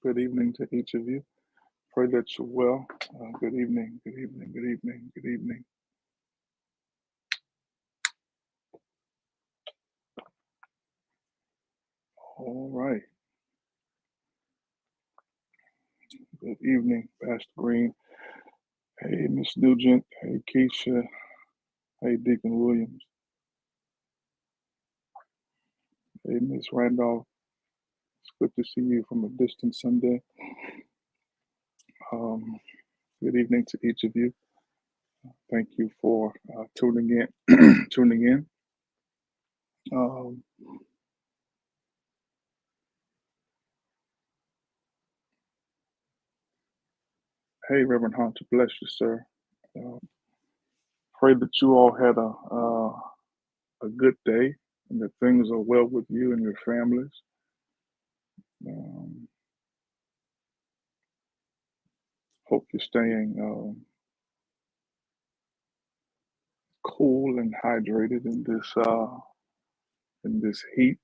Good evening to each of you. Pray that you're well. Good evening, good evening, good evening, good evening. All right. Good evening, Pastor Green. Hey, Miss Nugent. Hey, Keisha. Hey, Deacon Williams. Hey, Miss Randolph. It's good to see you from a distant Sunday. Um, good evening to each of you. Thank you for tuning in. tuning in. Um, hey, Reverend Hunter. Bless you, sir. Uh, Pray that you all had a good day and that things are well with you and your families. Um, Hope you're staying cool and hydrated in this heat.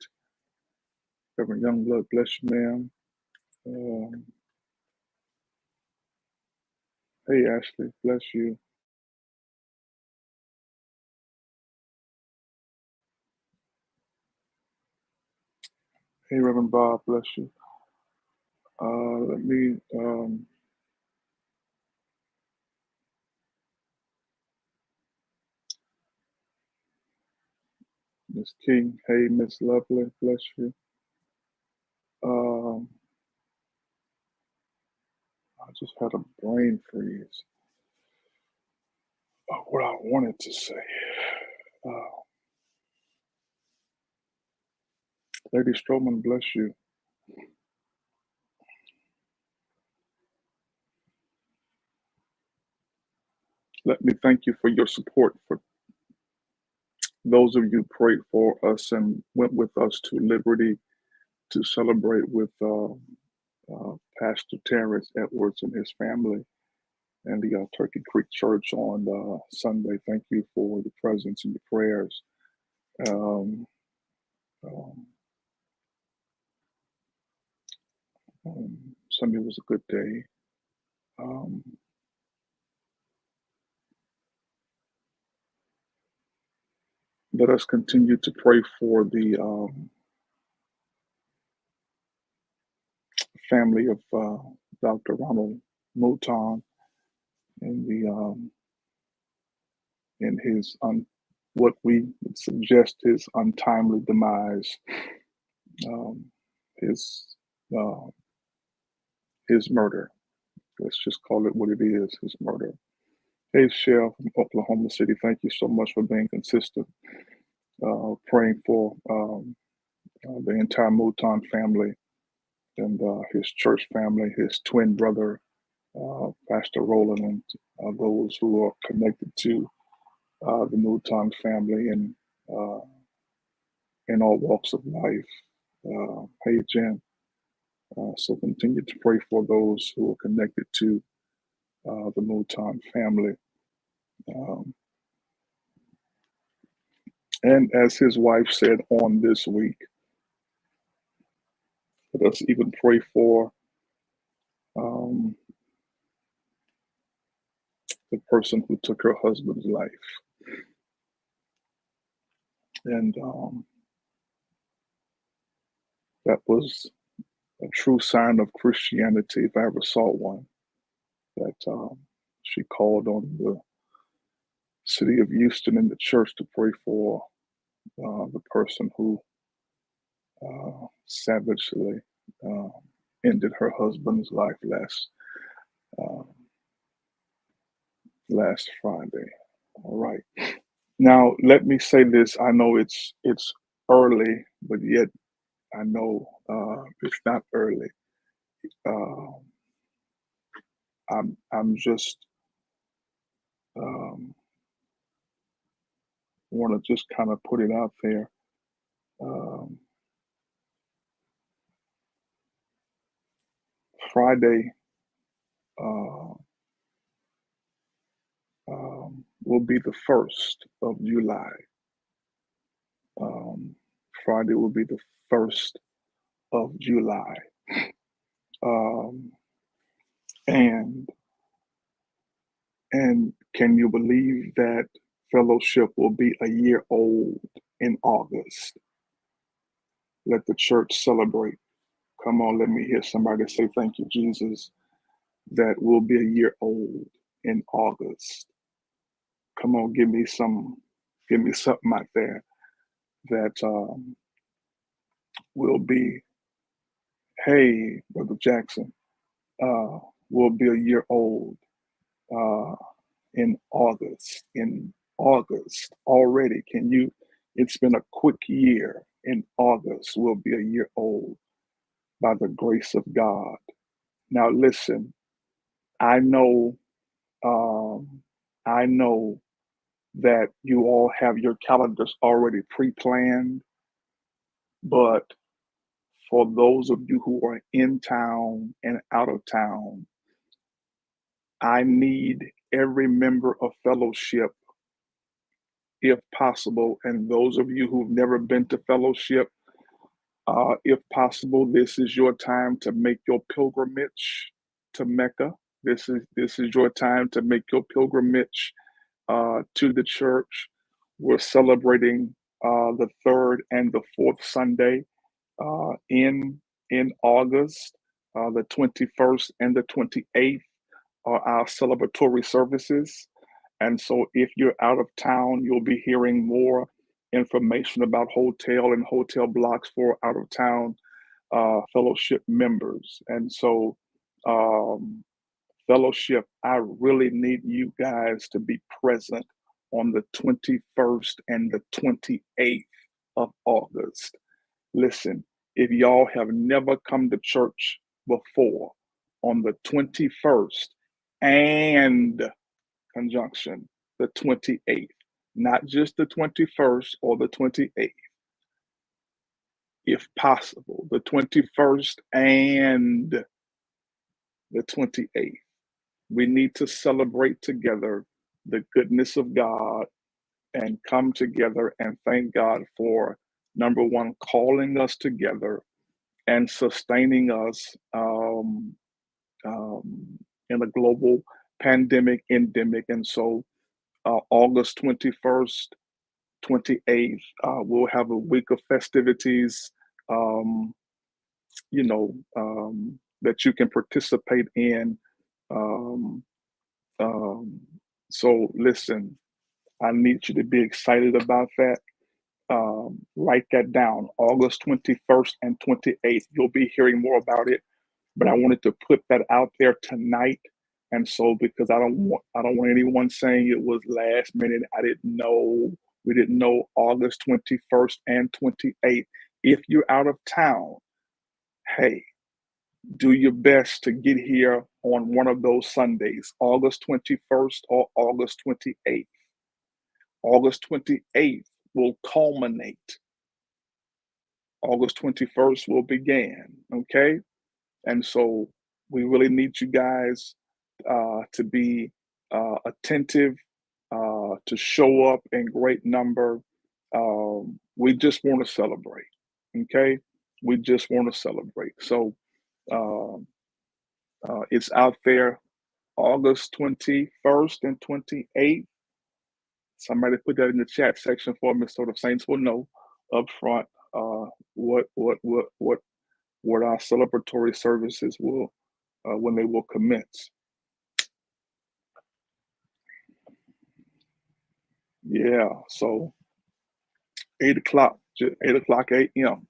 Reverend Youngblood, bless you, ma'am. Um, hey, Ashley, bless you. Hey, Reverend Bob, bless you. Let me Miss King. Hey, Miss Lovely, bless you. Um, I just had a brain freeze. What I wanted to say. Uh, Lady Stroman, bless you. Let me thank you for your support. For those of you who prayed for us and went with us to Liberty to celebrate with Pastor Terrence Edwards and his family and the Turkey Creek Church on Sunday. Thank you for the presence and the prayers. Um, um, Sunday was a good day. Um, Let us continue to pray for the family of Dr. Ronald Mouton and in his what we would suggest his untimely demise, um, his uh, his murder. Let's just call it what it is, his murder. Hey, Shell from Oklahoma City, thank you so much for being consistent, praying for the entire Mouton family and his church family, his twin brother, Pastor Roland, and those who are connected to the Mouton family and uh, in all walks of life. Hey, Jen. So continue to pray for those who are connected to the Mouton family. Um, and as his wife said on this week, let us even pray for um, the person who took her husband's life. And that was a true sign of Christianity, if I ever saw one, that she called on the city of Houston and the church to pray for the person who savagely uh, ended her husband's life uh, last Friday. All right. Now let me say this. I know it's early, but yet I know it's not early. Uh, I'm just want to just kind of put it out there. Um, Friday uh, will be the 1st of July. Um, Friday will be the 1st of July. Um, and and can you believe that fellowship will be a year old in August? Let the church celebrate. Come on, let me hear somebody say, "Thank you, Jesus." That will be a year old in August. Come on, give me something out there that will be, hey, Brother Jackson, uh, will be a year old uh, in August. In August already, can you? It's been a quick year. In August, will be a year old by the grace of God. Now, listen, I know, um, I know that you all have your calendars already pre-planned, but for those of you who are in town and out of town, I need every member of fellowship, if possible, and those of you who've never been to fellowship, if possible, this is your time to make your pilgrimage to Mecca. This is your time to make your pilgrimage to the church. We're celebrating the third and the fourth Sunday uh, in in August. The 21st and the 28th are our celebratory services. And so, if you're out of town, you'll be hearing more information about hotel and hotel blocks for out of town fellowship members. And so, um, fellowship, I really need you guys to be present on the 21st and the 28th of August. Listen, if y'all have never come to church before, on the 21st and conjunction the 28th, not just the 21st or the 28th, if possible, the 21st and the 28th. We need to celebrate together the goodness of God and come together and thank God for, number one, calling us together and sustaining us in a global pandemic endemic. And so, August 21st, 28th, we'll have a week of festivities, um, that you can participate in. Um, um, so, listen, I need you to be excited about that. Write that down. August 21st and 28th. You'll be hearing more about it, but I wanted to put that out there tonight. And so, because I don't want anyone saying it was last minute. I didn't know. We didn't know August 21st and 28th. If you're out of town, hey, do your best to get here on one of those Sundays, August 21st or August 28th. August 28th will culminate. August 21st will begin. Okay. And so we really need you guys to be attentive, to show up in great number. We just want to celebrate. Okay. We just want to celebrate. So um, it's out there August 21st and 28th. Somebody put that in the chat section for me so the Saints will know up front uh, what our celebratory services will when they will commence. Yeah, so 8 o'clock, 8 o'clock a.m.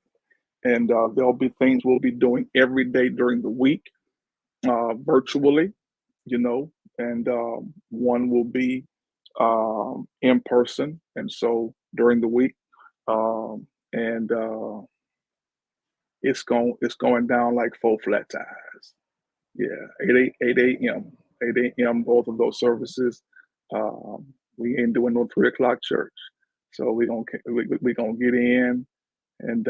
And there'll be things we'll be doing every day during the week, virtually, you know, and one will be in person. And so during the week, and it's going down like four flat tires. Yeah, 8 a.m., both of those services. Um, we ain't doing no 3 o'clock church, so we gonna get in and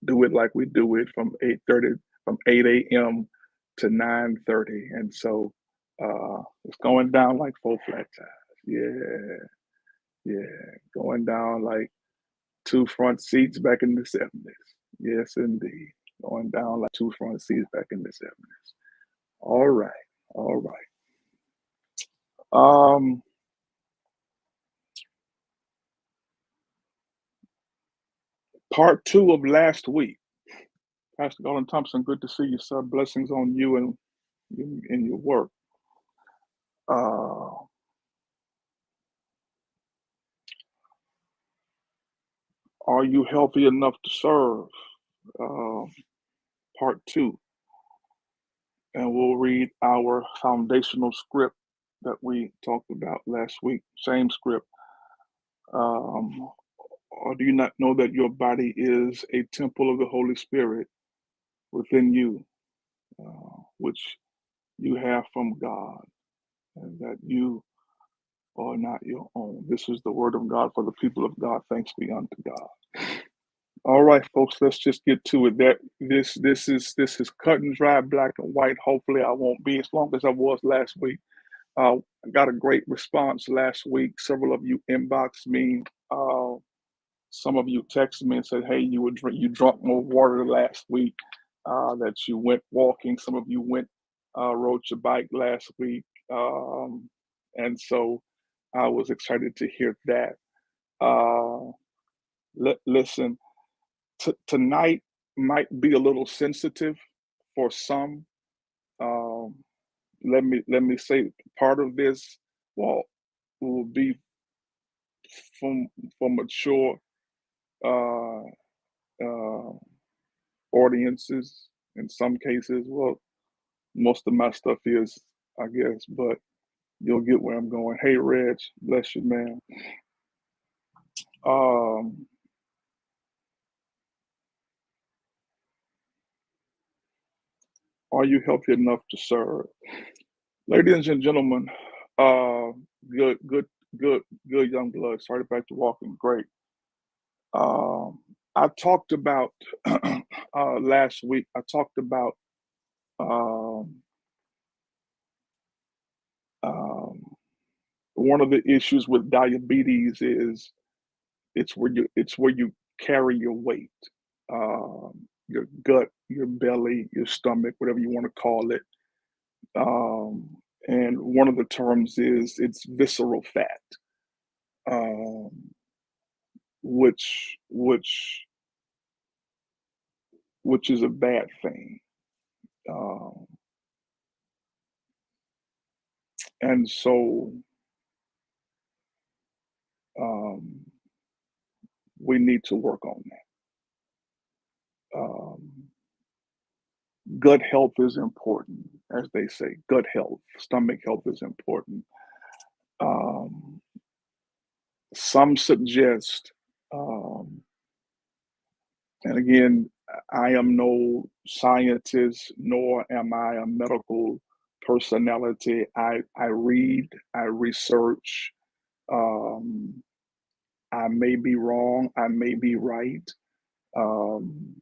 do it like we do it from 8:30, from 8 a.m. to 9:30, and so it's going down like four flat tires. Yeah, yeah, going down like two front seats back in the 70s. Yes, indeed. Going down like two front seats back in the 70s. All right. All right. Um, Part two of last week. Pastor Garland Thompson, good to see you, sir. Blessings on you and in your work. Uh, are you healthy enough to serve? Uh, Part two. And we'll read our foundational script that we talked about last week. Same script. Or do you not know that your body is a temple of the Holy Spirit within you, which you have from God, and that you are not your own? This is the word of God for the people of God. Thanks be unto God. All right, folks, let's just get to it. This is cut and dry, black and white. Hopefully, I won't be as long as I was last week. I got a great response last week. Several of you inboxed me. Some of you texted me and said, "Hey, you drunk more water last week. That you went walking. Some of you went rode your bike last week, and so I was excited to hear that." Uh, Listen, tonight might be a little sensitive for some. Um, let me say part of this will be from for mature uh, uh, audiences. In some cases, well, most of my stuff is, I guess, but you'll get where I'm going. Hey, Reg, bless you, man. Um, are you healthy enough to serve, ladies and gentlemen? Uh, good, good, good young blood. Started back to walking. Great. Um, I talked about last week. I talked about um, um, one of the issues with diabetes is it's where you carry your weight, your gut, your belly, your stomach, whatever you want to call it. Um, and one of the terms is it's visceral fat, um, which which is a bad thing. Um, and so um, we need to work on that. Gut health is important, as they say. Gut health, stomach health is important. Um, some suggest, um, and again, I am no scientist, nor am I a medical personality. I read, I research. Um, I may be wrong, I may be right. Um,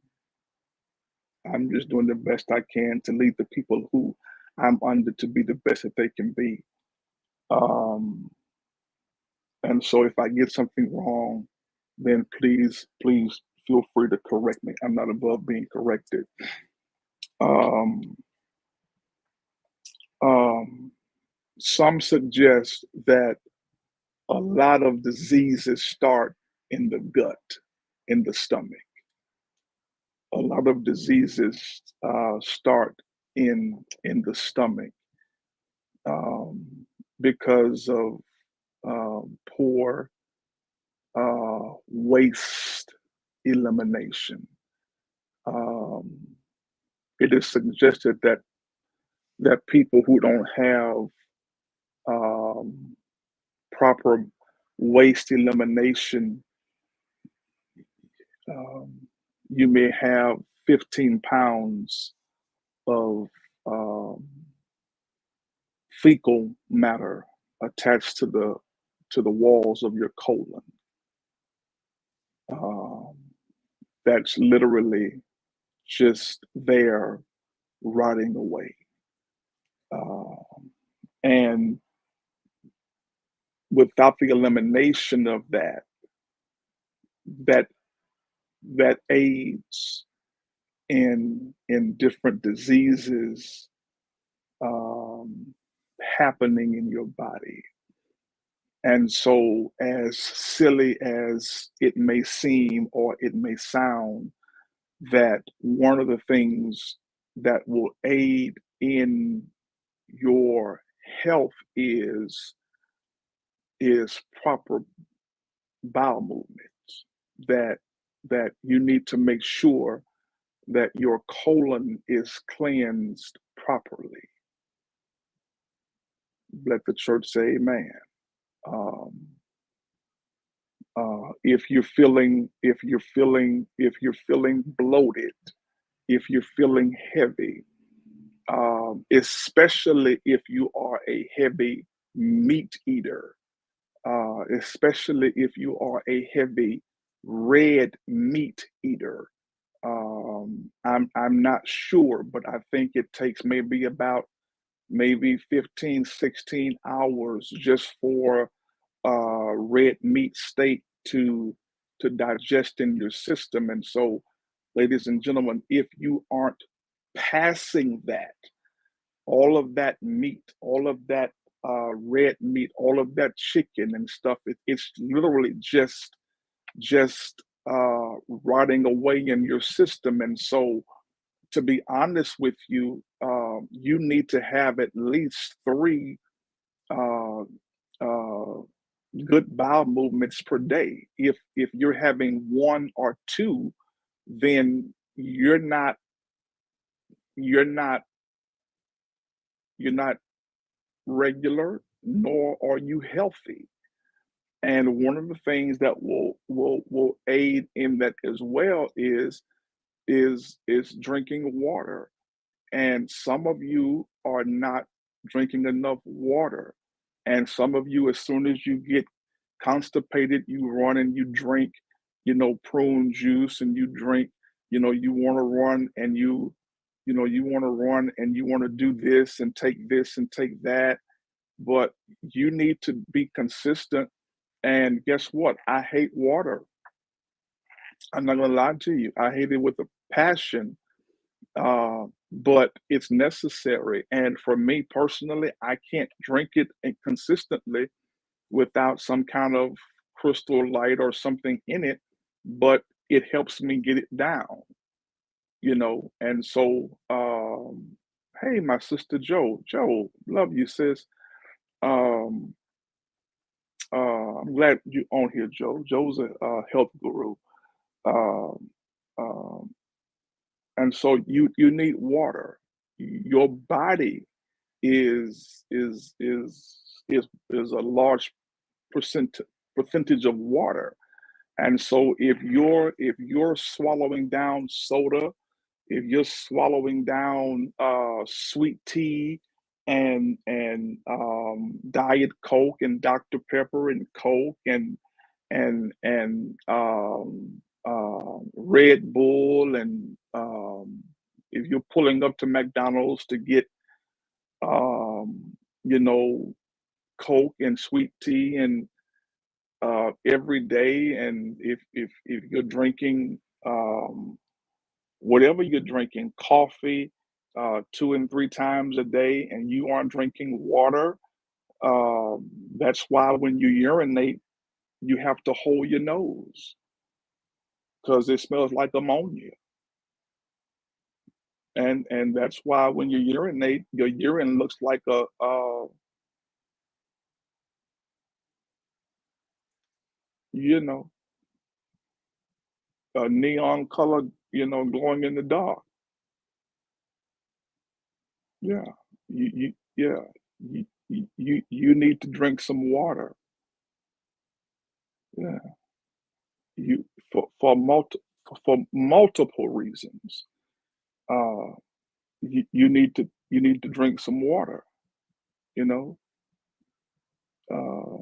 I'm just doing the best I can to lead the people who I'm under to be the best that they can be. Um, and so if I get something wrong, then please feel free to correct me. I'm not above being corrected. Um, um, some suggest that a lot of diseases start in the gut, in the stomach. A lot of diseases start in the stomach, um, because of poor waste elimination. Um, it is suggested that people who don't have um, proper waste elimination, um, you may have 15 pounds of um, fecal matter attached to the walls of your colon. Um, that's literally just there rotting away. And without the elimination of that that aids in different diseases um, happening in your body. And so, as silly as it may seem or it may sound, that one of the things that will aid in your health is proper bowel movements. That you need to make sure that your colon is cleansed properly. Let the church say amen. Um, if you're feeling bloated, if you're feeling heavy, especially if you are a heavy meat eater, especially if you are a heavy red meat eater. I'm not sure, but I think it takes maybe 15, 16 hours just for red meat steak to digest in your system. And so, ladies and gentlemen, if you aren't passing that, all of that meat, all of that red meat, all of that chicken and stuff, it's literally just rotting away in your system. And so, to be honest with you, you need to have at least three uh, uh, good bowel movements per day. If you're having one or two, then you're not you're not regular, nor are you healthy. And one of the things that will aid in that as well is drinking water. And some of you are not drinking enough water. And some of you, as soon as you get constipated, you run and you drink, prune juice, and you drink, you want to run and you want to run and you want to do this and take that. But you need to be consistent. And guess what? I hate water. I'm not going to lie to you. I hate it with a passion, but it's necessary. And for me personally, I can't drink it consistently without some kind of crystal light or something in it, but it helps me get it down. And so, hey, my sister Joe, love you, sis. Um, I'm glad you on here, Joe. Joe's a health guru. Um, um, and so you need water. Your body is is is is a large percentage of water. And so if you're swallowing down soda, if you're swallowing down sweet tea and diet coke and Dr. Pepper and coke and Red Bull, and if you're pulling up to McDonald's to get um, you know coke and sweet tea and every day, and if you're drinking whatever you're drinking, coffee 2 and 3 times a day, and you aren't drinking water, that's why when you urinate, you have to hold your nose because it smells like ammonia. And that's why when you urinate, your urine looks like you know, a neon color, glowing in the dark. Yeah, yeah, you need to drink some water. Yeah, you for multiple reasons. Uh, you need to drink some water. You know, uh,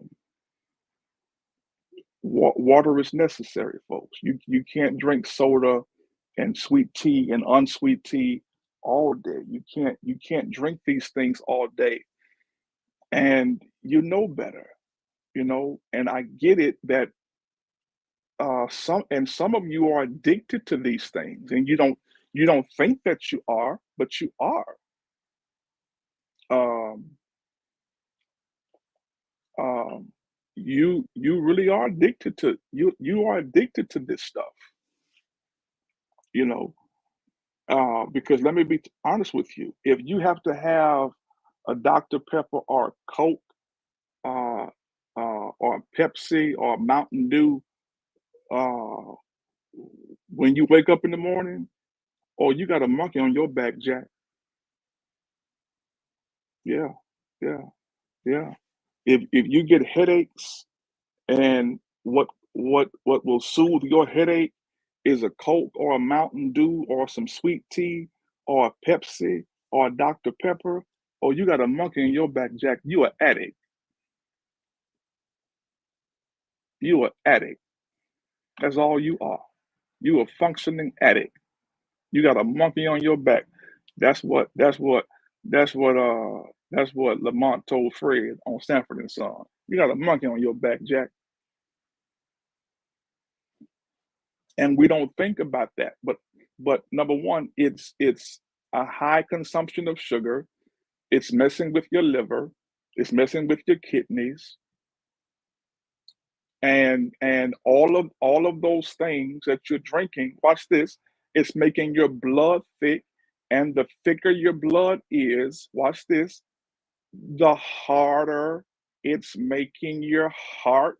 water is necessary, folks. You can't drink soda and sweet tea and unsweet tea all day. You can't drink these things all day, and you know better. And I get it that some of you are addicted to these things, and You don't think that you are, but you are. Um, um, you really are addicted to you are addicted to this stuff, you know. Because let me be honest with you, if you have to have a Dr. Pepper or a Coke, uh, or a Pepsi or a Mountain Dew, uh, when you wake up in the morning, or you got a monkey on your back, Jack. Yeah, yeah, yeah. If you get headaches, and what will soothe your headache is a Coke or a Mountain Dew or some sweet tea or a Pepsi or a Dr. Pepper, or you got a monkey in your back, Jack. You are addict. You are addict. That's all you are. You a functioning addict. You got a monkey on your back. That's what that's what that's what that's what Lamont told Fred on Sanford and Son. You got a monkey on your back, Jack. And we don't think about that. But number one, it's a high consumption of sugar. It's messing with your liver. It's messing with your kidneys, and all of those things that you're drinking. Watch this. It's making your blood thick, and the thicker your blood is, watch this, the harder it's making your heart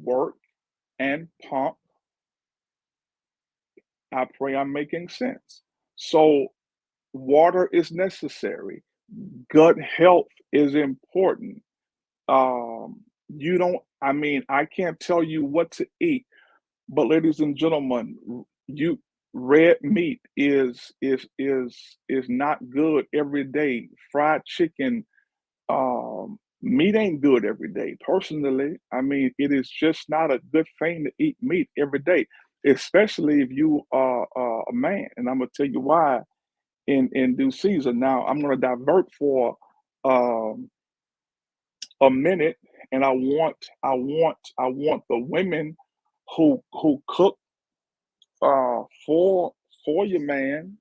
work and pump. I pray I'm making sense. So water is necessary. Gut health is important. You don't, I mean, I can't tell you what to eat, but ladies and gentlemen, you red meat is not good every day. Fried chicken, meat ain't good every day. Personally, I mean, it is just not a good thing to eat meat every day, especially if you are a man. And I'm gonna tell you why in due season. Now I'm going to divert for um, a minute, and I want the women who cook for your man,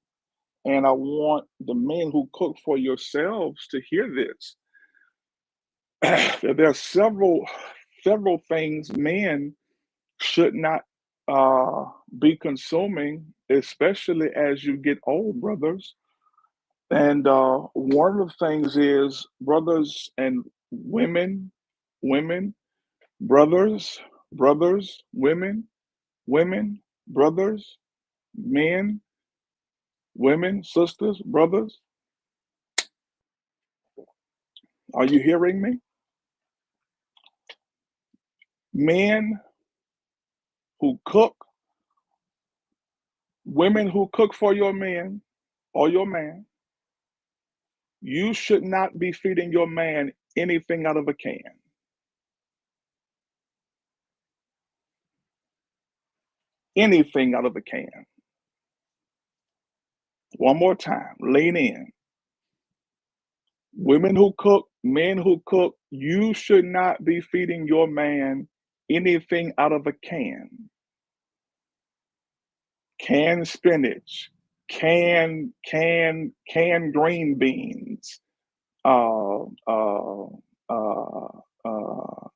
and I want the men who cook for yourselves to hear this. There are several things men should not uh, be consuming, especially as you get old, brothers. And one of the things is brothers and women, women, brothers, brothers, women, women, brothers, men, women, sisters, brothers. Are you hearing me? Men who cook, women who cook for your men or your man, you should not be feeding your man anything out of a can. Anything out of a can. One more time, lean in. Women who cook, men who cook, you should not be feeding your man anything out of a can. Canned spinach, canned green beans, uh, uh, uh, uh,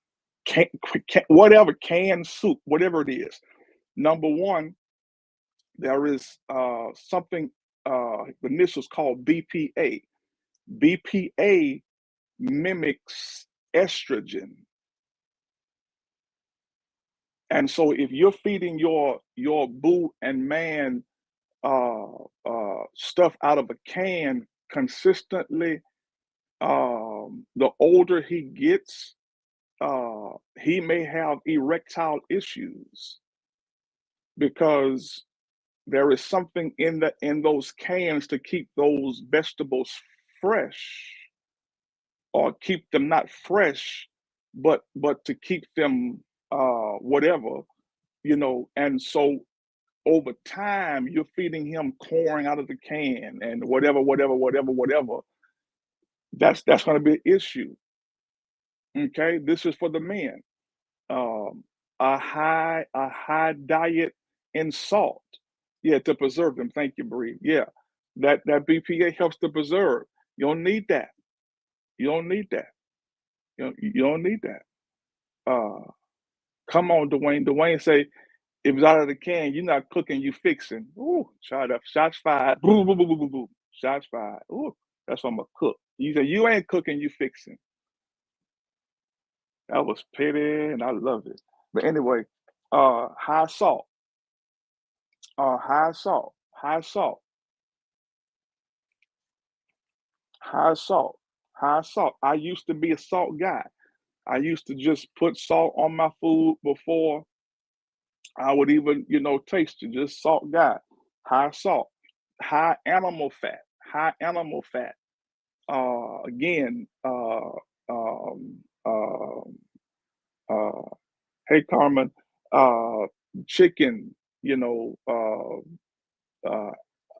whatever, canned soup, whatever it is. Number one, there is something, the initials called BPA. BPA mimics estrogen. And so if you're feeding your boo and man stuff out of a can consistently, the older he gets, he may have erectile issues because there is something in those cans to keep those vegetables fresh, or keep them not fresh, but to keep them whatever, and so over time you're feeding him corn out of the can and whatever, whatever, whatever, whatever. That's going to be an issue. Okay, this is for the men. um a high diet in salt. Yeah, to preserve them. Thank you, Bree. Yeah, that BPA helps to preserve. You don't need that. You don't need that. You don't need that. Uh, Come on, Dwayne. Dwayne say, if it's out of the can, you're not cooking, you fixing. Ooh, shot up. Shots fired. Boom, boom, boom, boom, boom, boom. Shots fired. Ooh, that's what I'm gonna cook. You say you ain't cooking, you fixing. That was petty, and I love it. But anyway, high salt. High salt. High salt. High salt. High salt. I used to be a salt guy. I used to just put salt on my food before I would even, taste it. Just salt guy. High salt. High animal fat. High animal fat. Again, uh, hey Carmen, uh, chicken, you know,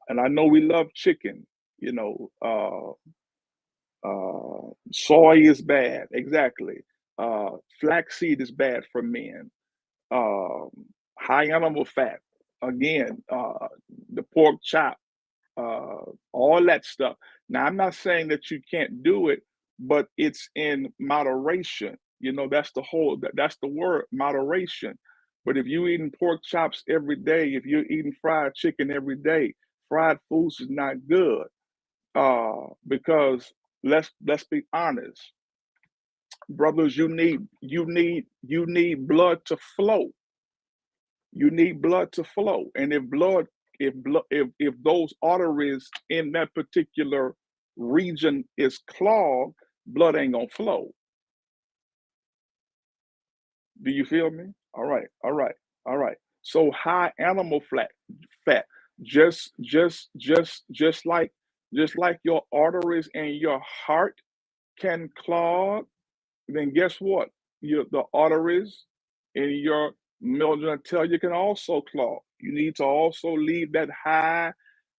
and I know we love chicken, you know, soy is bad, exactly. Flaxseed is bad for men. Um, High animal fat, again, the pork chop, all that stuff. Now, I'm not saying that you can't do it, but it's in moderation. That's the word, moderation. But if you're eating pork chops every day, if you're eating fried chicken every day, fried foods is not good. Because let's be honest, brothers, you need blood to flow. You need blood to flow, and if those arteries in that particular region is clogged, blood ain't gonna flow. Do you feel me? All right, all right, all right. So high animal fat, just like your arteries and your heart can clog, then guess what? The arteries in your middle genitalia can also clog. You need to also leave that high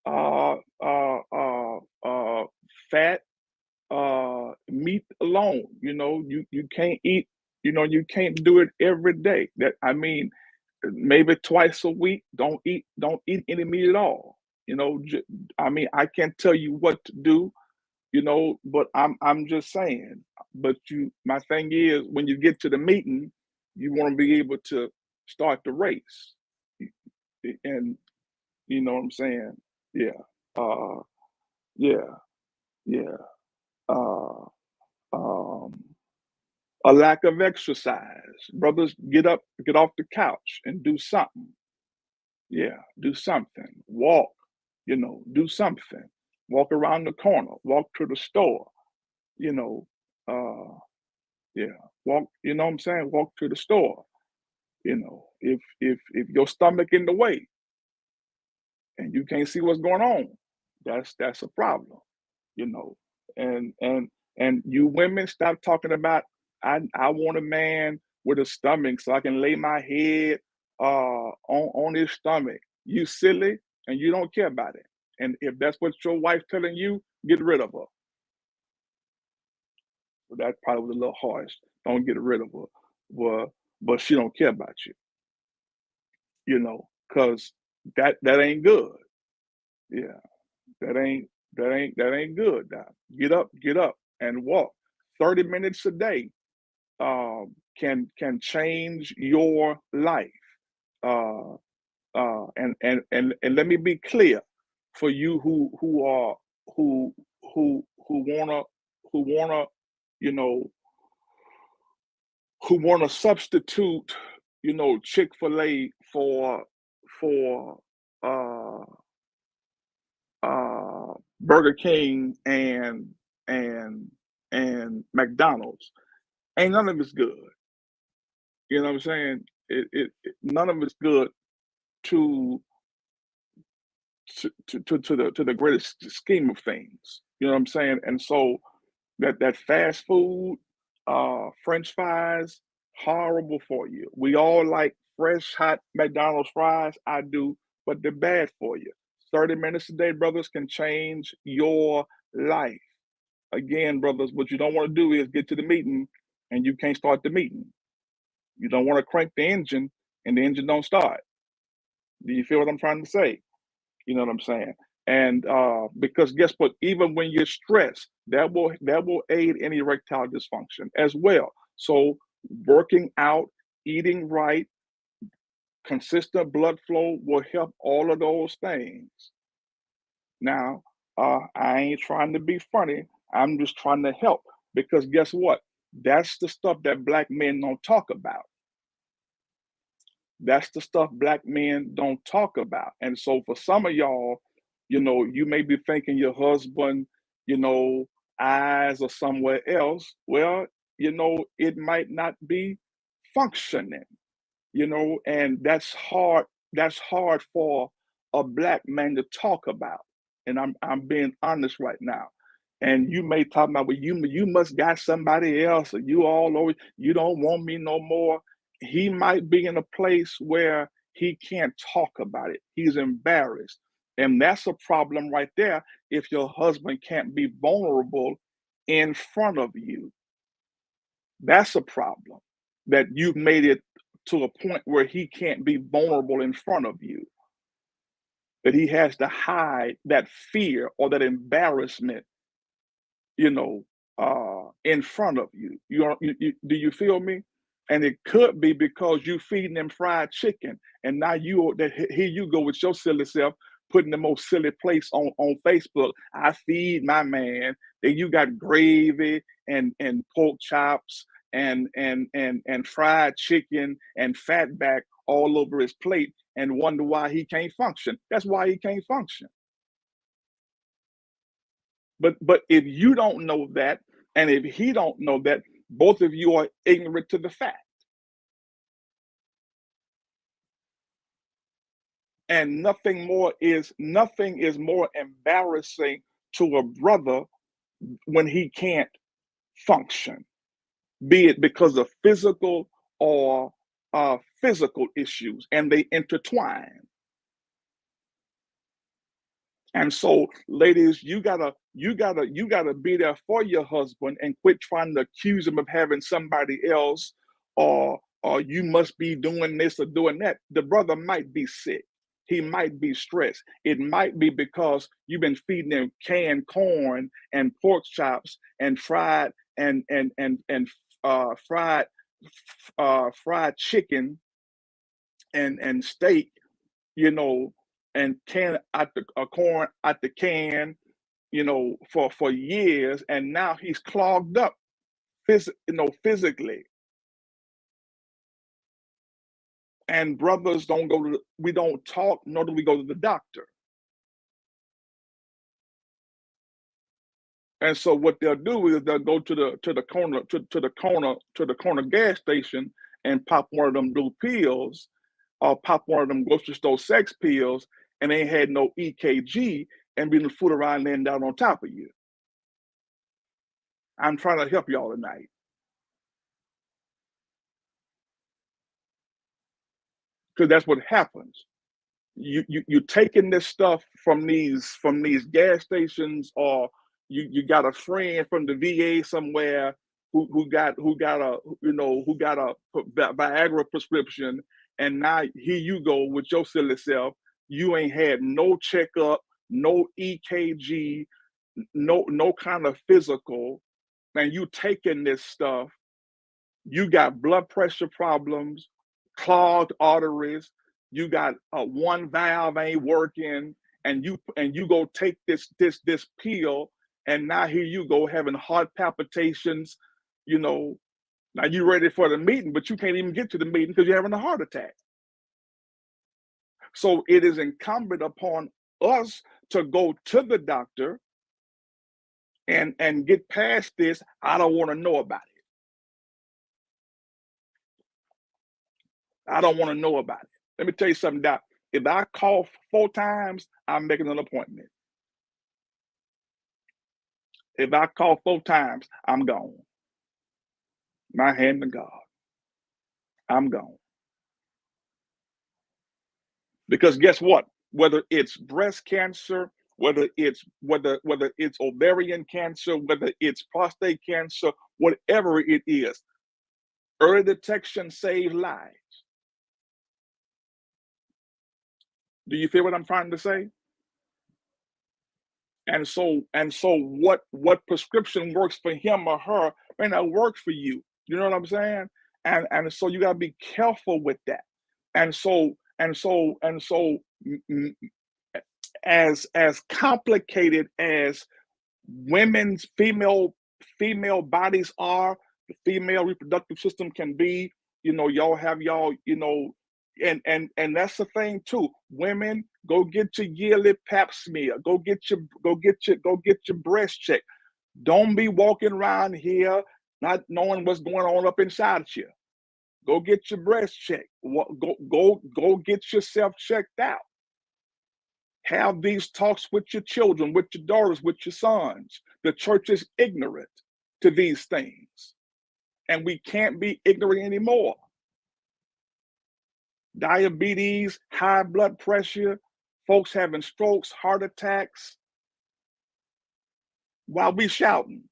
uh, uh, uh, uh, fat meat alone. You can't eat. You can't do it every day. Maybe twice a week. Don't eat any meat at all. I can't tell you what to do, but I'm just saying. But my thing is, when you get to the meeting, you want to be able to start the race, and you know what I'm saying? Yeah, uh, yeah, yeah. Uh, um, a lack of exercise, brothers, get up, get off the couch, and do something. Yeah, do something. Walk. Do something. Walk around the corner. Walk to the store. You know. Uh, Yeah, walk, you know what I'm saying? Walk to the store. If your stomach in the way and you can't see what's going on, that's a problem, you know. And you women, stop talking about I want a man with a stomach so I can lay my head on his stomach. You silly, and you don't care about it. And if that's what your wife telling you, get rid of her. So that probably was a little harsh. Don't get rid of her. Well, but she don't care about you, because that ain't good. Yeah, that ain't good. Now, get up and walk. 30 minutes a day can change your life. Uh, and let me be clear for you who who wanna you know substitute, Chick-fil-A for uh Burger King and and McDonald's. Ain't none of it's good. You know what I'm saying? None of it's good to to the greatest scheme of things. You know what I'm saying? And so that fast food, French fries, horrible for you. We all like fresh, hot McDonald's fries. I do, but they're bad for you. 30 minutes a day, brothers, can change your life. Again, brothers, what you don't want to do is get to the meeting and you can't start the meeting. You don't want to crank the engine and the engine don't start. Do you feel what I'm trying to say? You know what I'm saying? And because guess what? Even when you're stressed, that will aid any erectile dysfunction as well. So working out, eating right, consistent blood flow will help all of those things. Now, I ain't trying to be funny. I'm just trying to help because guess what? That's the stuff that black men don't talk about. That's the stuff black men don't talk about. And so for some of y'all, you may be thinking your husband, you know, eyes or somewhere else. Well, it might not be functioning, and that's hard for a black man to talk about. And I'm being honest right now. And you may talk about, well, you must got somebody else, or you all over, you don't want me no more. He might be in a place where he can't talk about it. He's embarrassed. And that's a problem right there if your husband can't be vulnerable in front of you. That's a problem, that you've made it to a point where he can't be vulnerable in front of you, that he has to hide that fear or that embarrassment, you know, in front of you. Do you feel me? And it could be because you feeding them fried chicken, and now here you go with your silly self putting the most silly place on Facebook. I feed my man. Then you got gravy and pork chops and fried chicken and fat back all over his plate, and wonder why he can't function. That's why he can't function. But if you don't know that, and if he don't know that, both of you are ignorant to the fact. And nothing is more embarrassing to a brother when he can't function, be it because of physical or physical issues, and they intertwine. And so, ladies, you gotta be there for your husband and quit trying to accuse him of having somebody else, or you must be doing this or doing that. The brother might be sick. He might be stressed. It might be because you've been feeding him canned corn and pork chops and fried chicken and steak, you know, and can at the corn at the can, for years, and now he's clogged up, physically. And brothers don't go to, we don't talk, nor do we go to the doctor. And so what they'll do is they'll go to the corner gas station and pop one of them blue pills, or pop one of them grocery store sex pills, and they ain't had no EKG, and be fool around laying down on top of you. I'm trying to help y'all tonight, because that's what happens. You taking this stuff from these gas stations, or you got a friend from the VA somewhere who got a Viagra prescription, and now here you go with your silly self. You ain't had no checkup, no EKG, no kind of physical, and you taking this stuff. You got blood pressure problems, clogged arteries. You got one valve ain't working, and you go take this pill, and now here you go having heart palpitations. You know, now you ready for the meeting, but you can't even get to the meeting because you're having a heart attack. So it is incumbent upon us to go to the doctor and get past this. I don't want to know about it. I don't want to know about it. Let me tell you something, Doc. If I cough 4 times, I'm making an appointment. If I cough 4 times, I'm gone. My hand to God, I'm gone. Because guess what? Whether it's breast cancer, whether it's ovarian cancer, whether it's prostate cancer, whatever it is, early detection saves lives. Do you feel what I'm trying to say? And so what prescription works for him or her may not work for you. You know what I'm saying? And so you gotta be careful with that. And so as complicated as women's female bodies are, the female reproductive system can be, y'all have y'all, and that's the thing too. Women, go get your yearly pap smear. Go get your breast check. Don't be walking around here not knowing what's going on up inside you. Go get your breast check. Go get yourself checked out. Have these talks with your children, with your daughters, with your sons. The church is ignorant to these things, and we can't be ignorant anymore. Diabetes, high blood pressure, folks having strokes, heart attacks, while we shouting.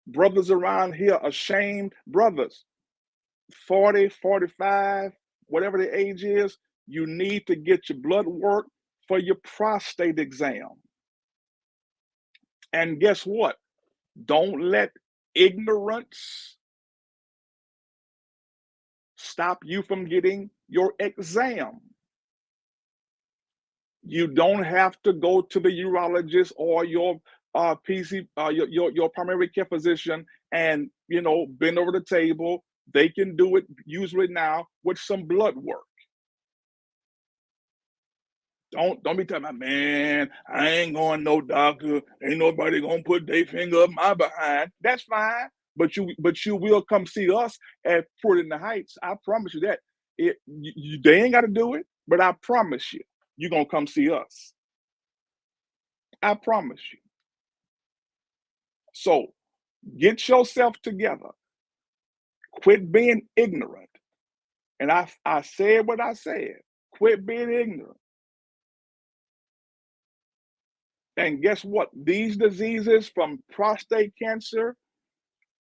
Brothers around here ashamed, brothers, 40, 45, whatever the age is, you need to get your blood work for your prostate exam. And guess what? Don't let ignorance stop you from getting your exam. You don't have to go to the urologist or your your primary care physician and bend over the table. They can do it usually now with some blood work. Don't be telling me, man, I ain't going no doctor. Ain't nobody gonna put their finger up my behind. That's fine, but you will come see us at Port in the Heights. I promise you that. They ain't got to do it, but I promise you, you're gonna come see us. I promise you. So get yourself together. Quit being ignorant. And I said what I said. Quit being ignorant. And guess what? These diseases, from prostate cancer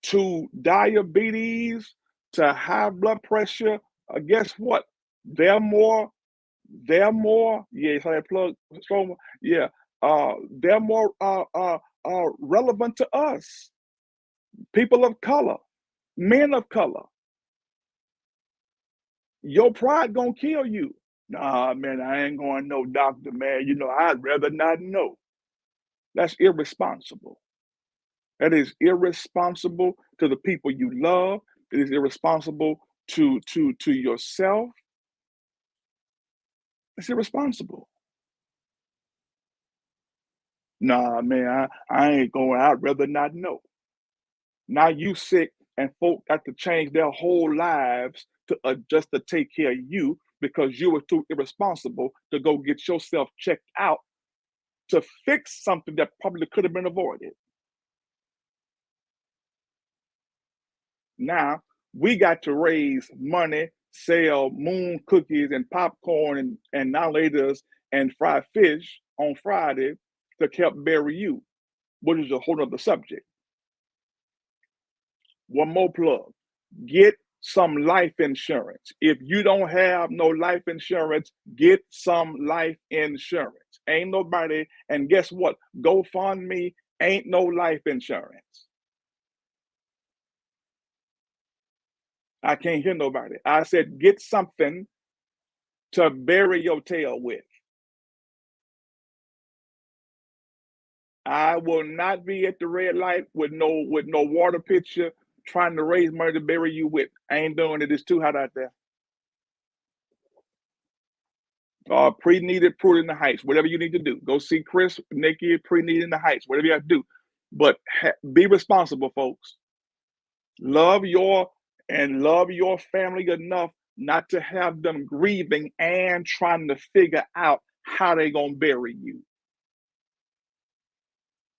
to diabetes to high blood pressure, guess what? They're more, yeah, so that plug, yeah, they're more relevant to us, people of color, men of color. Your pride gonna kill you. Nah, man, I ain't going no doctor, man. I'd rather not know. That's irresponsible. That is irresponsible to the people you love. It is irresponsible to yourself. It's irresponsible. Nah, man, I ain't going. I'd rather not know. Now you sick, and folk got to change their whole lives to just to take care of you because you were too irresponsible to go get yourself checked out to fix something that probably could have been avoided. Now we got to raise money, sell moon cookies and popcorn and now laters and fried fish on Friday to help bury you, which is a whole other subject. One more plug. Get some life insurance. If you don't have no life insurance, get some life insurance. Ain't nobody, and guess what? GoFundMe ain't no life insurance. I can't hear nobody. I said, get something to bury your tail with. I will not be at the red light with no water pitcher trying to raise money to bury you with. I ain't doing it. It's too hot out there. Pre-needed, Pruitt in the Heights, whatever you need to do. Go see Chris, Nikki, pre-needed in the Heights, whatever you have to do. But be responsible, folks. Love your family enough not to have them grieving and trying to figure out how they gonna bury you.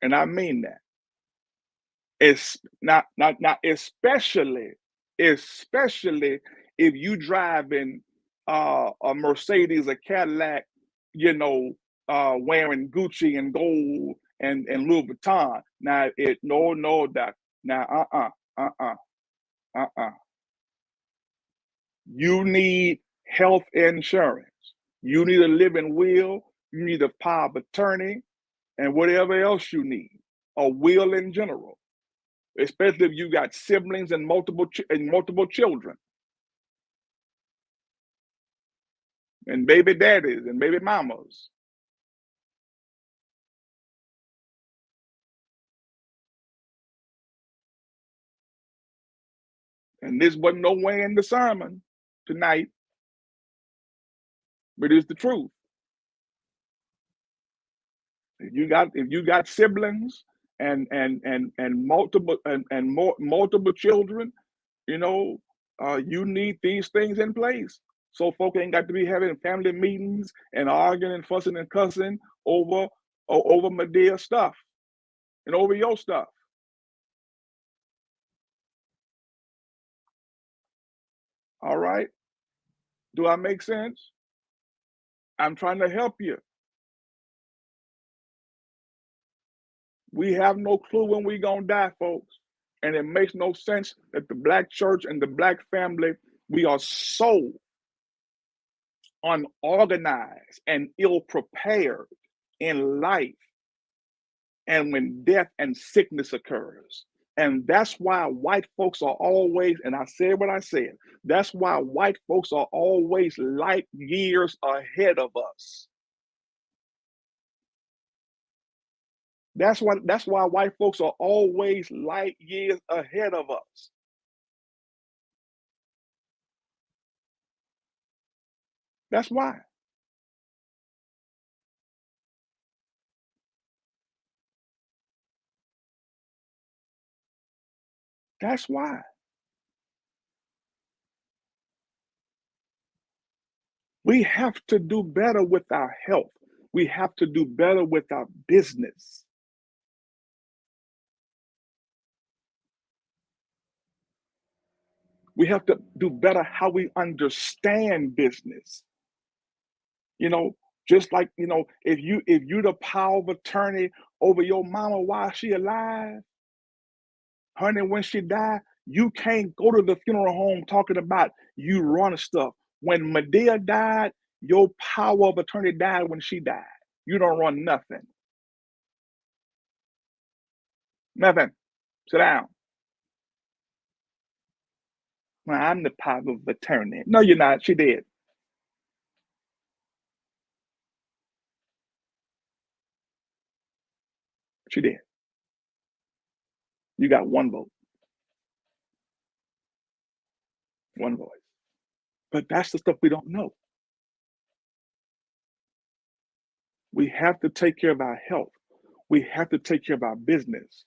And I mean that. It's not especially if you driving a Mercedes, a Cadillac, wearing Gucci and gold and Louis Vuitton. Now no that now you need health insurance. You need a living will. You need a power of attorney and whatever else you need, a will in general, especially if you got siblings and multiple children and baby daddies and baby mamas. And this wasn't no way in the sermon tonight, but it's the truth. If you got siblings and multiple children, you know, you need these things in place. So folk ain't got to be having family meetings and arguing and fussing and cussing over Medea stuff and over your stuff. All right. Do I make sense? I'm trying to help you. We have no clue when we gonna die, folks. And it makes no sense that the black church and the black family, we are so unorganized and ill-prepared in life and when death and sickness occurs. And that's why white folks are always, and I said what I said, that's why white folks are always light years ahead of us. That's why white folks are always light years ahead of us. That's why. That's why. We have to do better with our health. We have to do better with our business. We have to do better how we understand business. You know, just like, you know, if you the power of attorney over your mama while she alive, honey, when she died, you can't go to the funeral home talking about you run stuff. When Medea died, your power of attorney died when she died. You don't run nothing. Nothing. Sit down. Well, I'm the power of attorney. No, you're not. She did. She did. You got one vote, one voice. But that's the stuff we don't know. We have to take care of our health. We have to take care of our business.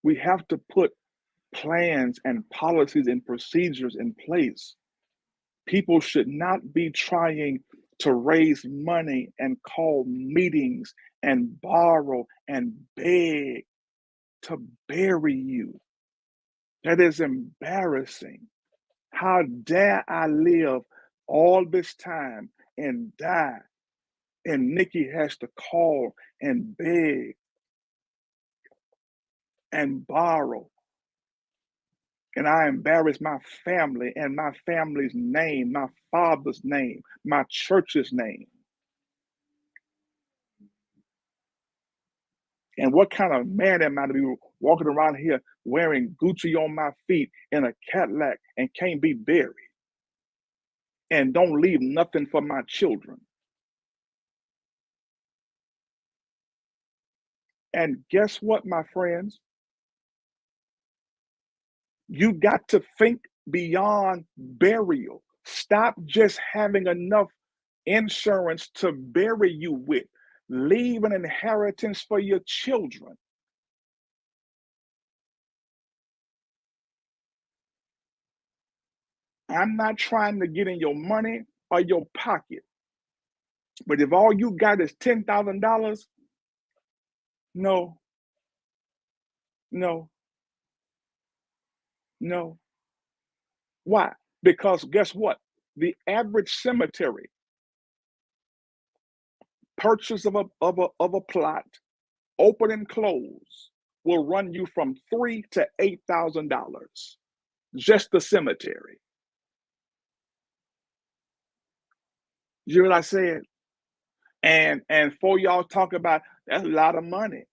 We have to put plans and policies and procedures in place. People should not be trying to raise money and call meetings and borrow and beg to bury you. That is embarrassing. How dare I live all this time and die? And Nikki has to call and beg and borrow. And I embarrass my family and my family's name, my father's name, my church's name. And what kind of man am I to be walking around here wearing Gucci on my feet in a Cadillac and can't be buried and don't leave nothing for my children? And guess what, my friends? You got to think beyond burial. Stop just having enough insurance to bury you with. Leave an inheritance for your children. I'm not trying to get in your money or your pocket. But if all you got is $10,000, no, no, no. Why? Because guess what? The average cemetery purchase of a plot, open and close, will run you from $3,000 to $8,000. Just the cemetery. You hear what I said? And for y'all talk about that's a lot of money.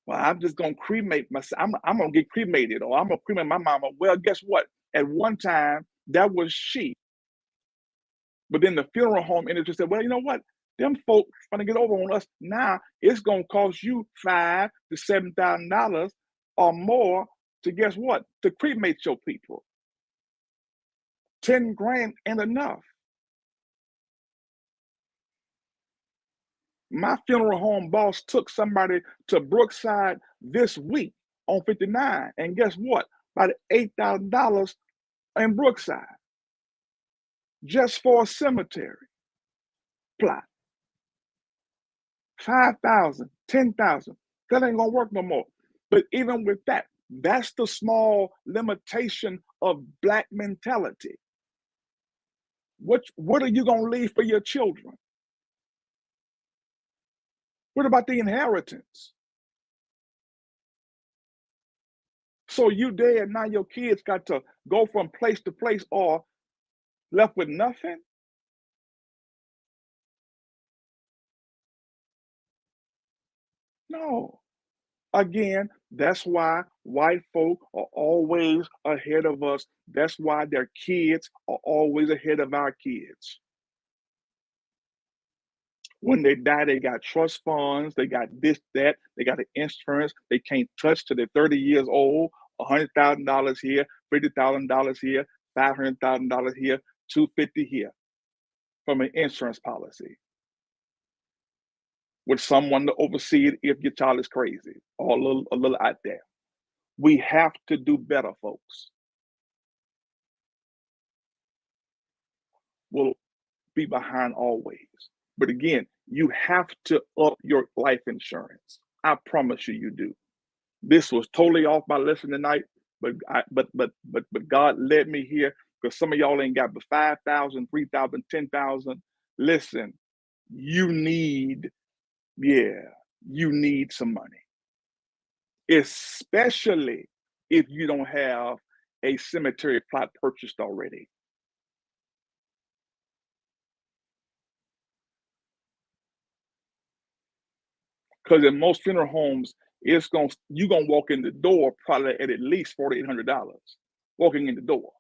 Well, I'm just gonna cremate myself. I'm gonna get cremated, or I'm gonna cremate my mama. Well, guess what? At one time, that was she. But then the funeral home industry said, well, you know what? Them folks trying to get over on us now. It's gonna cost you $5,000 to $7,000 or more to guess what? To cremate your people. 10 grand ain't enough. My funeral home boss took somebody to Brookside this week on 59, and guess what? About $8,000 in Brookside just for a cemetery plot. 5,000, 10,000. That ain't gonna work no more. But even with that, that's the small limitation of Black mentality. What are you gonna leave for your children? What about the inheritance? So you dead, now your kids got to go from place to place or left with nothing? No. Again, that's why white folk are always ahead of us. That's why their kids are always ahead of our kids. When they die, they got trust funds, they got this, that, they got an insurance they can't touch till they're 30 years old, $100,000 here, $50,000 here, $500,000 here, 250 here from an insurance policy with someone to oversee it if your child is crazy or a little out there. We have to do better, folks. We'll be behind always. But again, you have to up your life insurance. I promise you, you do. This was totally off my lesson tonight, but God led me here because some of y'all ain't got but 5,000, 3,000, 10,000. Listen, you need, yeah, you need some money, especially if you don't have a cemetery plot purchased already. Because in most funeral homes, you're gonna walk in the door probably at least $4,800 walking in the door.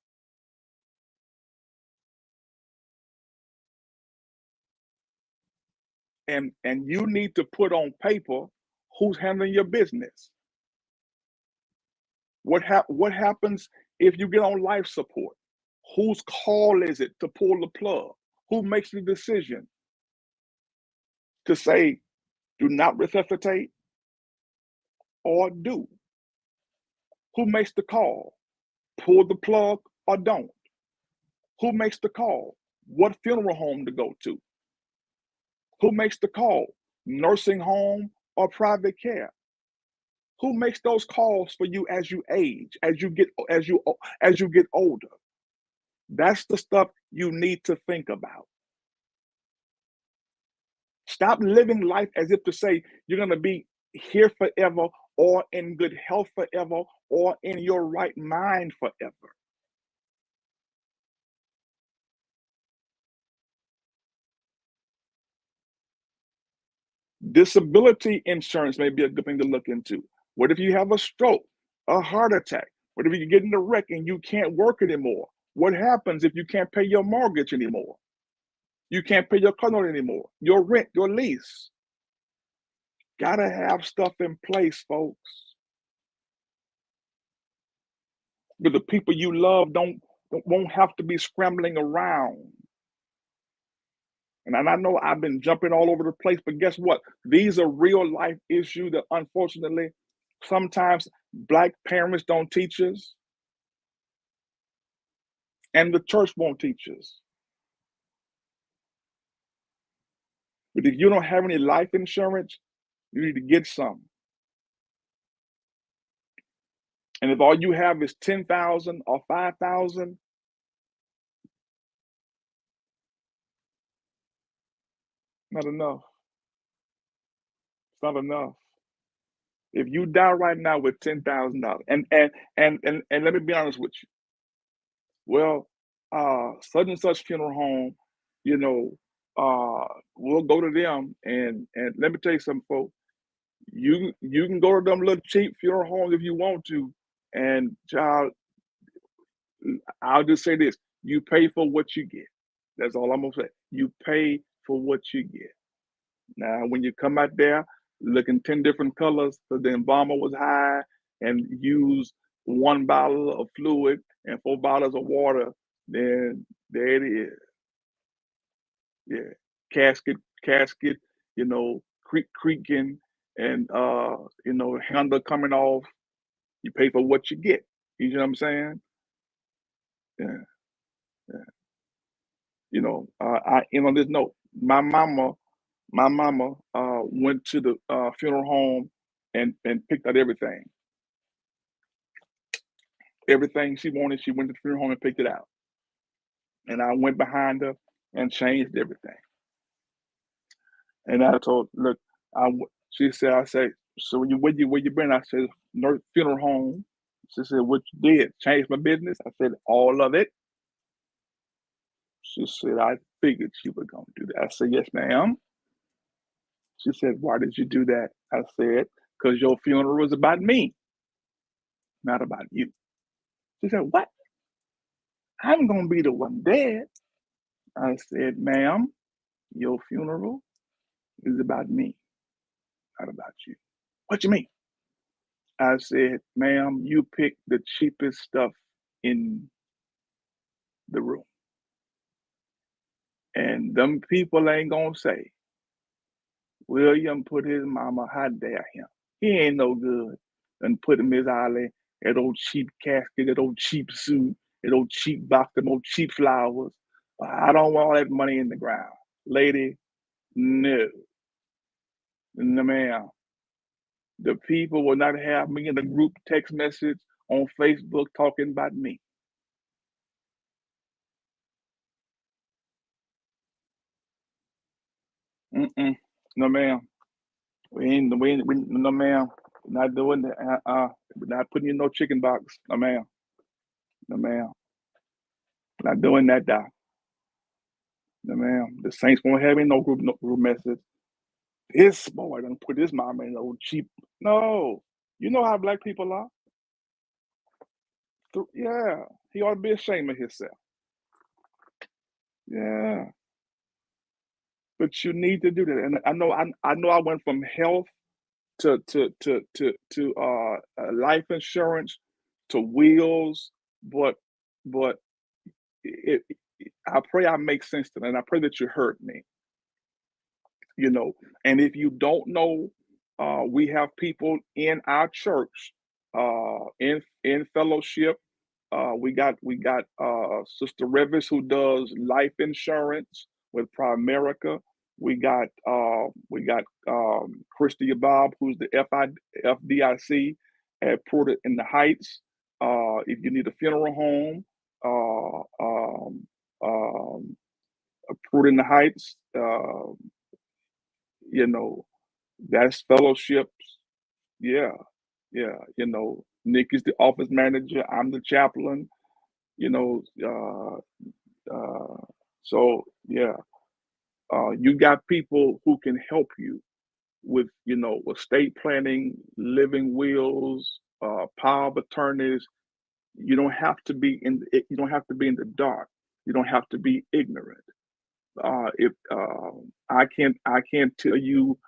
And you need to put on paper who's handling your business. What happens if you get on life support? Whose call is it to pull the plug? Who makes the decision to say do not resuscitate or do? Who makes the call? Pull the plug or don't? Who makes the call? What funeral home to go to? Who makes the call? Nursing home or private care? Who makes those calls for you as you age, as you get older? That's the stuff you need to think about. Stop living life as if to say you're going to be here forever or in good health forever or in your right mind forever. Disability insurance may be a good thing to look into. What if you have a stroke, a heart attack? What if you get in a wreck and you can't work anymore? What happens if you can't pay your mortgage anymore? You can't pay your car note anymore, your rent, your lease. Gotta have stuff in place, folks. But the people you love won't have to be scrambling around. And I know I've been jumping all over the place, but guess what? These are real life issues that unfortunately sometimes Black parents don't teach us, and the church won't teach us. But if you don't have any life insurance, you need to get some. And if all you have is 10,000 or 5,000, not enough. It's not enough. If you die right now with $10,000, and let me be honest with you, well, such and such funeral home, you know, we'll go to them, and let me tell you something, folks. You can go to them little cheap funeral homes if you want to, and child, I'll just say this: you pay for what you get. That's all I'm gonna say. You pay for what you get. Now, when you come out there looking 10 different colors, because the embalmer was high and used 1 bottle of fluid and 4 bottles of water, then there it is. Yeah. Casket, creaking and handle coming off. You pay for what you get. You know what I'm saying? Yeah. Yeah. I end on this note. My mama went to the funeral home and picked out everything. Everything she wanted, she went to the funeral home and picked it out. And I went behind her and changed everything. And I told, look, she said, I said, so where you been? I said, nurse funeral home. She said, what you did? Change my business? I said, all of it. She said, I figured you were going to do that. I said, yes, ma'am. She said, why did you do that? I said, because your funeral was about me, not about you. She said, what? I'm going to be the one dead. I said, ma'am, your funeral is about me, not about you. What you mean? I said, ma'am, you picked the cheapest stuff in the room. And them people ain't gonna say, William put his mama, how dare him? He ain't no good. And put him his alley, that old cheap casket, that old cheap suit, that old cheap box, them old cheap flowers. I don't want all that money in the ground. Lady, no. No, ma'am. The people will not have me in the group text message on Facebook talking about me. Mm-mm. No, ma'am. No, ma'am. We're not doing that. We're not putting you in no chicken box. No, ma'am. No, ma'am. We're not doing that, doc. No, ma'am. The Saints won't have any no group message. This boy done put his mama in old cheap. No. You know how black people are? Yeah. He ought to be ashamed of himself. Yeah. But you need to do that. And I know I went from health to life insurance to wheels, but but it, I pray I make sense to that, and I pray that you heard me. And if you don't know, we have people in our church, in fellowship. We got Sister Revis who does life insurance with Primerica. We got Christy Bob, who's the FDIC at Porter in the Heights. If you need a funeral home, Porter in the Heights, you know, that's fellowships. Yeah, yeah. Nikki's the office manager. I'm the chaplain. You know, so yeah, you got people who can help you with estate planning, living wills, power of attorneys. You don't have to be in the dark. You don't have to be ignorant. If I can't tell you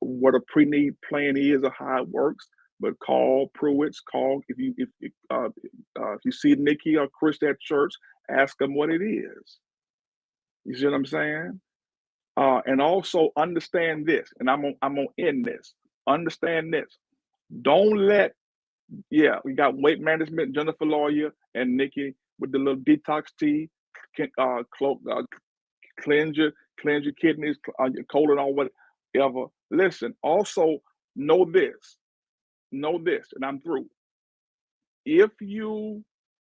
what a pre-need plan is or how it works, but call Pruitt's. Call if you see Nikki or Chris at church, ask them what it is. You see what I'm saying? And also understand this, and I'm gonna end this. Understand this. Don't let we got weight management, Jennifer Lawyer and Nikki with the little detox tea, cleanse your kidneys, your colon, or whatever. Listen, also know this, and I'm through. If you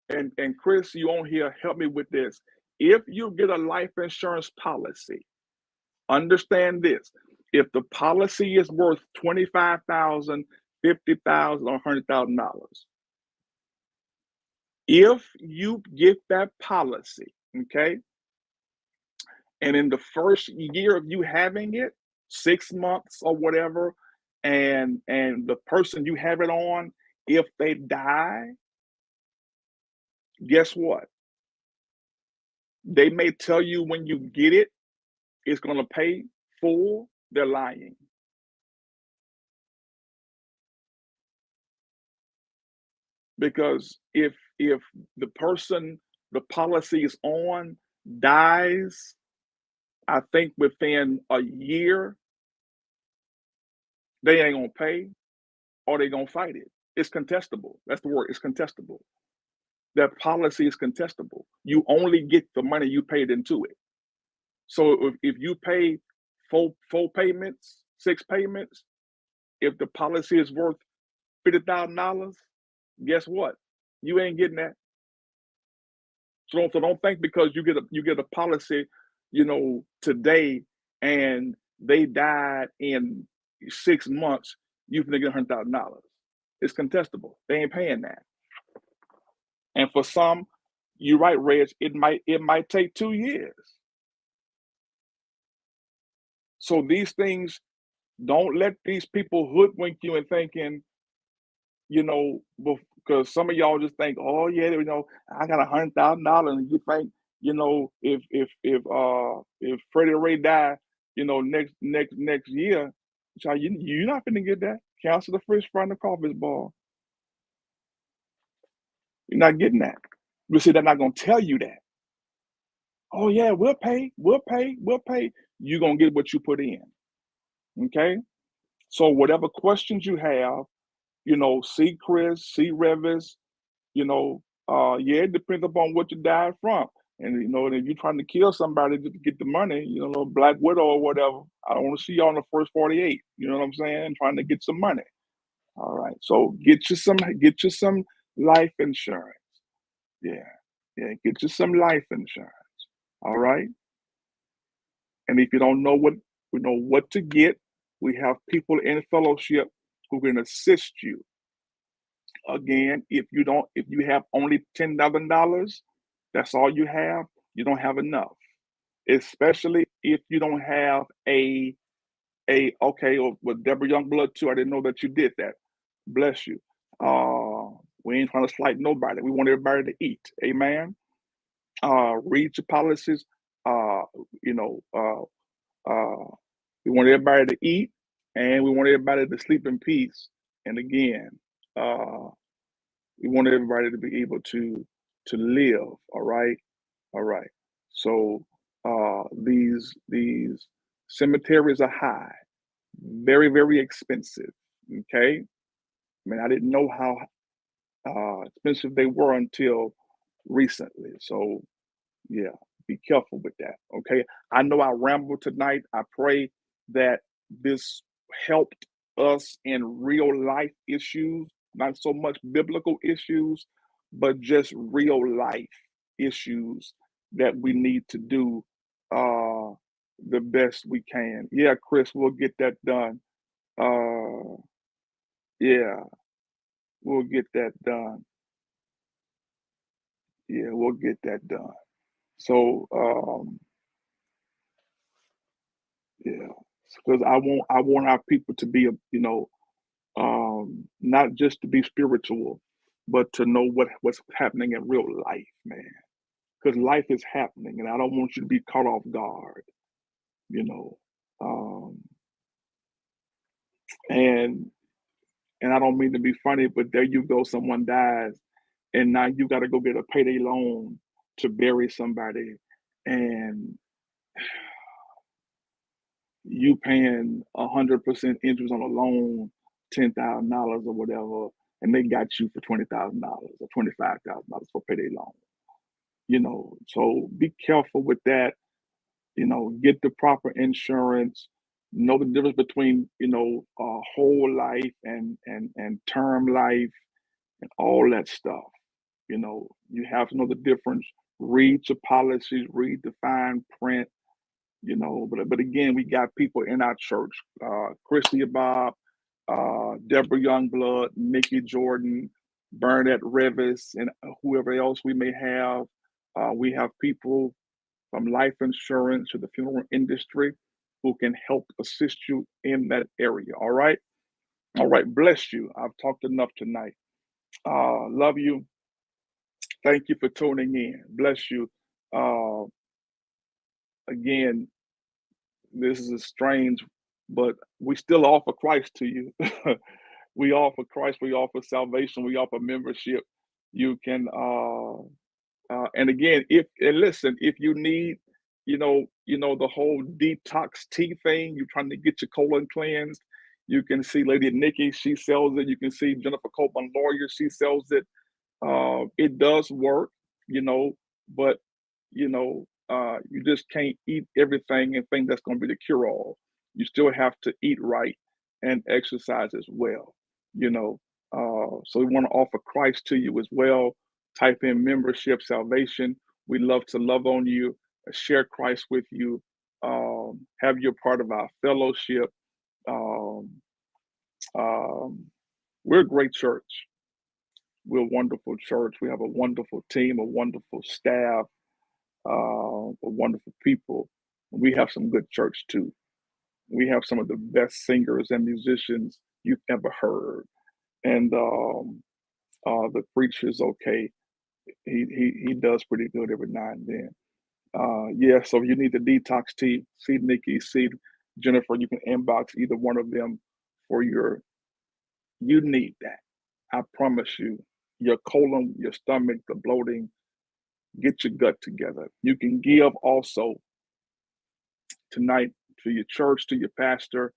and Chris, you on here, help me with this. If you get a life insurance policy, understand this. If the policy is worth 25,000, 50,000, or $100,000, if you get that policy, okay, And in the first year of you having it, 6 months or whatever, and the person you have it on, if they die, guess what? They may tell you when you get it, it's going to pay full. They're lying. Because if the person the policy is on dies, I think within a year, they ain't gonna pay or they gonna fight it. It's contestable. That's the word. It's contestable. That policy is contestable. You only get the money you paid into it. So if you pay four payments, 6 payments, if the policy is worth $50,000, guess what? You ain't getting that. So don't think because you get a policy, today, and they died in 6 months, you can get $100,000. It's contestable. They ain't paying that. And for some, you're right, Reg. It might take 2 years. So these things, don't let these people hoodwink you and thinking, because some of y'all just think, oh yeah, I got $100,000, and you think, if Freddie Ray die, next year, so you're not gonna get that. Cancel the first front of the coffee ball. You're not getting that. You see, they're not gonna tell you that. Oh yeah, we'll pay, we'll pay, we'll pay. You're gonna get what you put in. Okay. So whatever questions you have, see Chris, see Revis, yeah, it depends upon what you died from. And if you're trying to kill somebody just to get the money, Black Widow or whatever, I don't want to see you on the first 48. You know what I'm saying? Trying to get some money. All right. So get you some life insurance. Yeah. Yeah. Get you some life insurance. All right. And if you don't know what to get, we have people in fellowship who can assist you. Again, if you have only $10,000, that's all you have, you don't have enough. Especially if you don't have okay, or with Deborah Youngblood too. I didn't know that you did that. Bless you. We ain't trying to slight nobody. We want everybody to eat. Amen. Read your policies. Uh, you know, uh, we want everybody to eat, and we want everybody to sleep in peace. And again, uh, we want everybody to be able to live. All right, all right. So these cemeteries are high, very very expensive. Okay, I mean I didn't know how expensive they were until recently. So yeah, be careful with that. Okay. I know I rambled tonight. I pray that this helped us in real life issues, not so much biblical issues, but just real life issues that we need to do uh, the best we can. Yeah, Chris, we'll get that done. Uh, yeah, we'll get that done. Yeah, we'll get that done. So, yeah, because I want our people to be, not just to be spiritual, but to know what's happening in real life, man. Because life is happening, and I don't want you to be caught off guard, you know. Um, and I don't mean to be funny, but there you go, someone dies, and now you got to go get a payday loan to bury somebody, and you paying 100% interest on a loan, $10,000 or whatever, and they got you for $20,000 or $25,000 for payday loan. So be careful with that. Get the proper insurance. Know the difference between whole life and term life and all that stuff. You have to know the difference. Read your policies. Read the fine print. But again, we got people in our church, Christy Bob, Deborah Youngblood, Nikki Jordan, Bernadette Revis, and whoever else we may have. We have people from life insurance to the funeral industry, who can help assist you in that area. All right. All right. Bless you. I've talked enough tonight. Love you. Thank you for tuning in. Bless you. Uh, Again, this is strange, but we still offer Christ to you. We offer Christ. We offer salvation. We offer membership. You can and again, if and listen, if you need, the whole detox tea thing, you're trying to get your colon cleansed, you can see Lady Nikki, she sells it. You can see Jennifer Copeland, lawyer, she sells it. It does work, but you just can't eat everything and think that's going to be the cure all. You still have to eat right and exercise as well. You know, so we want to offer Christ to you as well. Type in membership, salvation. We love to love on you, share Christ with you, have you a part of our fellowship. Um, um, we're a great church. We're a wonderful church. We have a wonderful team, a wonderful staff, wonderful people. We have some good church too. We have some of the best singers and musicians you've ever heard. And the preacher's okay. He does pretty good every now and then. Yeah, so if you need the detox tea, see Nikki, see Jennifer, you can inbox either one of them for you need that. I promise you, your colon, your stomach, the bloating, get your gut together. You can give also tonight to your church, to your pastor,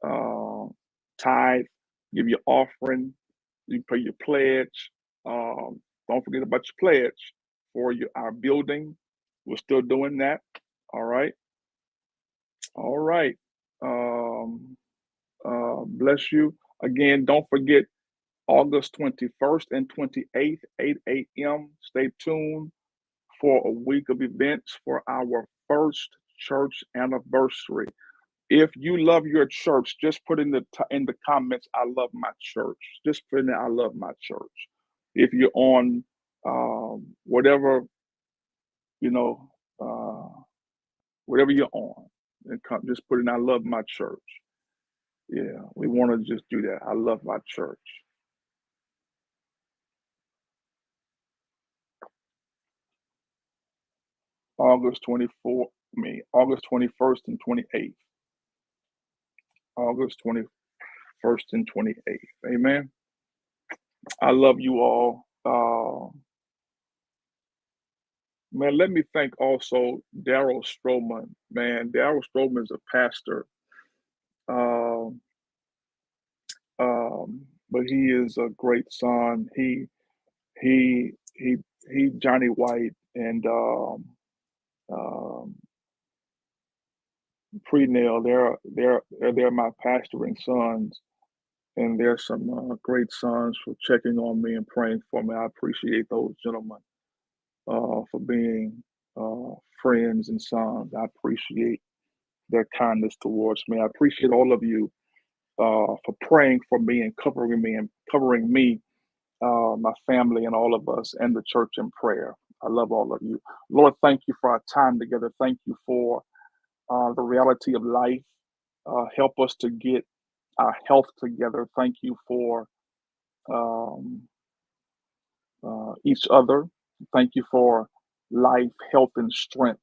uh, tithe, give your offering, you pay your pledge. Don't forget about your pledge for our building. We're still doing that. All right. All right. Um, Bless you. Again, don't forget August 21st and 28th, 8 a.m. Stay tuned for a week of events for our first church anniversary. If you love your church, just put in the comments, "I love my church." Just put in there, "I love my church." If you're on whatever you know, uh, whatever you're on, and just put in, "I love my church." Yeah, we want to just do that. I love my church. August 21st and 28th. August 21st and 28th. Amen. I love you all. Man, let me thank also Daryl Stroman. Man, Daryl Stroman is a pastor, um, but he is a great son. He he he Johnny White and um, Prenell. They're my pastoring sons, and there's some great sons for checking on me and praying for me. I appreciate those gentlemen for being friends and sons. I appreciate their kindness towards me. I appreciate all of you for praying for me and covering me, my family, and all of us and the church in prayer. I love all of you. Lord, thank you for our time together. Thank you for the reality of life. Help us to get our health together. Thank you for um, each other. Thank you for life, health, and strength.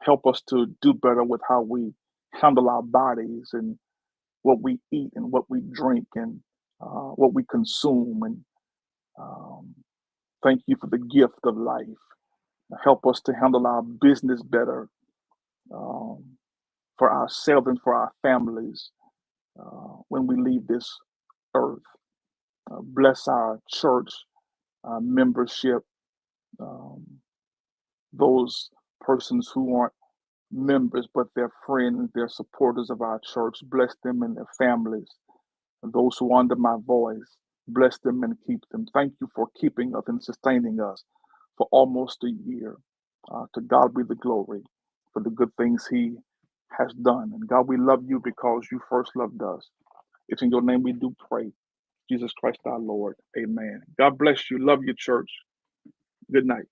Help us to do better with how we handle our bodies and what we eat and what we drink and what we consume. And um, thank you for the gift of life. Help us to handle our business better um, for ourselves and for our families when we leave this earth. Bless our church membership, um, those persons who aren't members, but they're friends, they're supporters of our church. Bless them and their families. And those who are under my voice, bless them and keep them. Thank you for keeping us and sustaining us for almost a year. To God be the glory for the good things He has done. And God, we love you because you first loved us. It's in your name we do pray. Jesus Christ our Lord. Amen. God bless you. Love you, church. Good night.